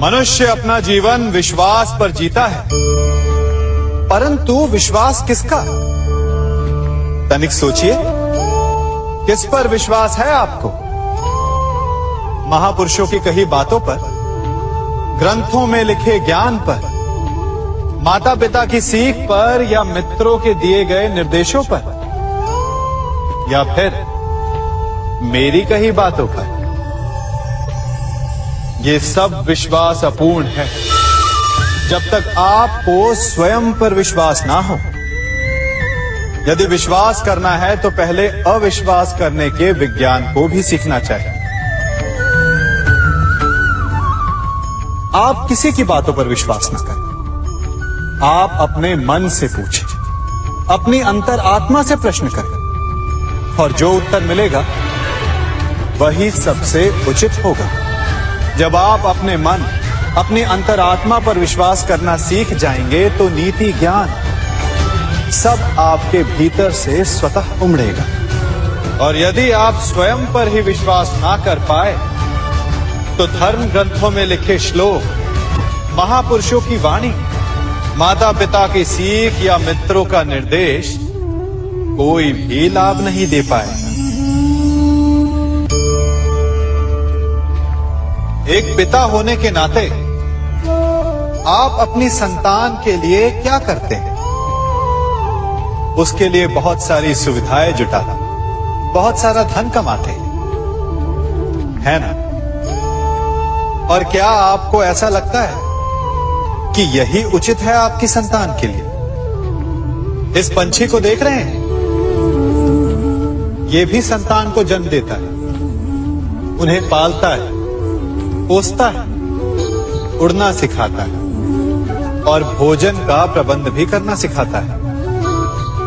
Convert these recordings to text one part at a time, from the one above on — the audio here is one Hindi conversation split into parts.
मनुष्य अपना जीवन विश्वास पर जीता है, परंतु विश्वास किसका? तनिक सोचिए, किस पर विश्वास है आपको? महापुरुषों की कही बातों पर, ग्रंथों में लिखे ज्ञान पर, माता पिता की सीख पर, या मित्रों के दिए गए निर्देशों पर, या फिर मेरी कही बातों पर? ये सब विश्वास अपूर्ण है जब तक आपको स्वयं पर विश्वास ना हो। यदि विश्वास करना है तो पहले अविश्वास करने के विज्ञान को भी सीखना चाहिए। आप किसी की बातों पर विश्वास न करें, आप अपने मन से पूछें, अपनी अंतर आत्मा से प्रश्न करें, और जो उत्तर मिलेगा वही सबसे उचित होगा। जब आप अपने मन, अपनी अंतरात्मा पर विश्वास करना सीख जाएंगे तो नीति ज्ञान सब आपके भीतर से स्वतः उमड़ेगा। और यदि आप स्वयं पर ही विश्वास ना कर पाए तो धर्म ग्रंथों में लिखे श्लोक, महापुरुषों की वाणी, माता पिता की सीख या मित्रों का निर्देश कोई भी लाभ नहीं दे पाएगा। एक पिता होने के नाते आप अपनी संतान के लिए क्या करते हैं? उसके लिए बहुत सारी सुविधाएं जुटाते, बहुत सारा धन कमाते है ना? और क्या आपको ऐसा लगता है कि यही उचित है आपकी संतान के लिए? इस पंछी को देख रहे हैं, ये भी संतान को जन्म देता है, उन्हें पालता है, पोसता है, उड़ना सिखाता है और भोजन का प्रबंध भी करना सिखाता है।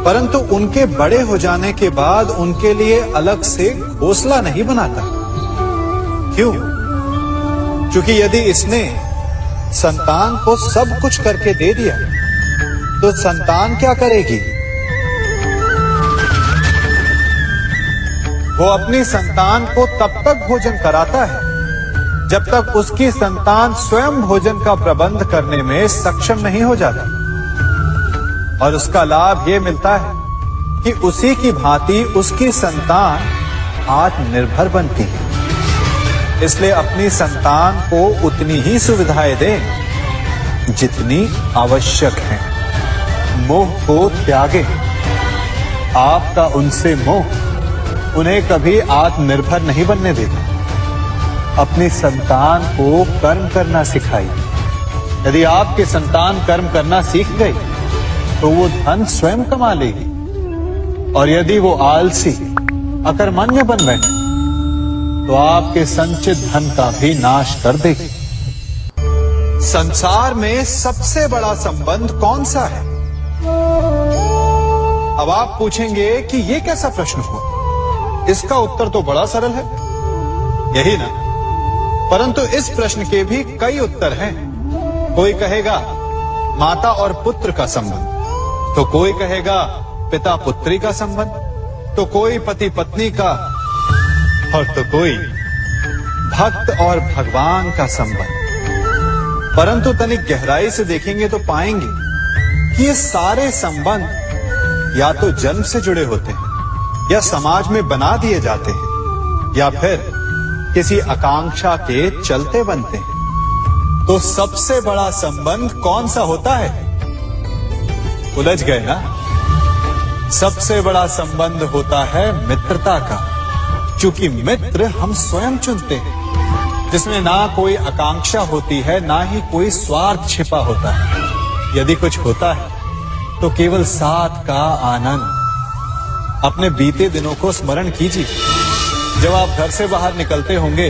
परंतु उनके बड़े हो जाने के बाद उनके लिए अलग से घोंसला नहीं बनाता। क्यों? क्योंकि यदि इसने संतान को सब कुछ करके दे दिया तो संतान क्या करेगी? वो अपनी संतान को तब तक भोजन कराता है जब तक उसकी संतान स्वयं भोजन का प्रबंध करने में सक्षम नहीं हो जाता। और उसका लाभ यह मिलता है कि उसी की भांति उसकी संतान आत्मनिर्भर बनती है। इसलिए अपनी संतान को उतनी ही सुविधाएं दें जितनी आवश्यक है। मोह को त्यागें। आपका उनसे मोह उन्हें कभी आत्मनिर्भर नहीं बनने देगा। अपनी संतान को कर्म करना सिखाइए। यदि आपकी संतान कर्म करना सीख गई तो वो धन स्वयं कमा लेगी, और यदि वो आलसी, अकर्मण्य बन बैठे तो आपके संचित धन का भी नाश कर देगी। संसार में सबसे बड़ा संबंध कौन सा है? अब आप पूछेंगे कि ये कैसा प्रश्न हुआ? इसका उत्तर तो बड़ा सरल है, यही ना? परंतु इस प्रश्न के भी कई उत्तर हैं। कोई कहेगा माता और पुत्र का संबंध, तो कोई कहेगा पिता पुत्री का संबंध, तो कोई पति पत्नी का, और तो कोई भक्त और भगवान का संबंध। परंतु तनिक गहराई से देखेंगे तो पाएंगे कि ये सारे संबंध या तो जन्म से जुड़े होते हैं, या समाज में बना दिए जाते हैं, या फिर किसी आकांक्षा के चलते बनते हैं। तो सबसे बड़ा संबंध कौन सा होता है? उलझ गए ना? सबसे बड़ा संबंध होता है मित्रता का, क्योंकि मित्र हम स्वयं चुनते हैं, जिसमें ना कोई आकांक्षा होती है, ना ही कोई स्वार्थ छिपा होता है। यदि कुछ होता है तो केवल साथ का आनंद। अपने बीते दिनों को स्मरण कीजिए। जब आप घर से बाहर निकलते होंगे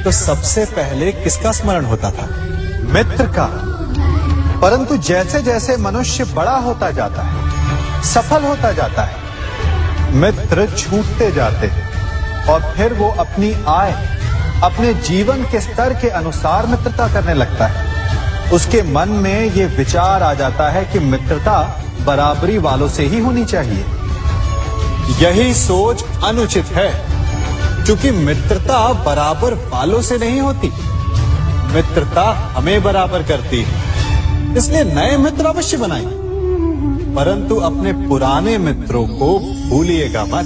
तो सबसे पहले किसका स्मरण होता था? मित्र का। परंतु जैसे जैसे मनुष्य बड़ा होता जाता है, सफल होता जाता है, मित्र छूटते जाते हैं और फिर वो अपनी आय, अपने जीवन के स्तर के अनुसार मित्रता करने लगता है। उसके मन में ये विचार आ जाता है कि मित्रता बराबरी वालों से ही होनी चाहिए। यही सोच अनुचित है, क्योंकि मित्रता बराबर वालों से नहीं होती। मित्रता हमें बराबर करती है, इसलिए नए मित्र अवश्य बनाइए, परंतु अपने पुराने मित्रों को भूलिएगा मत।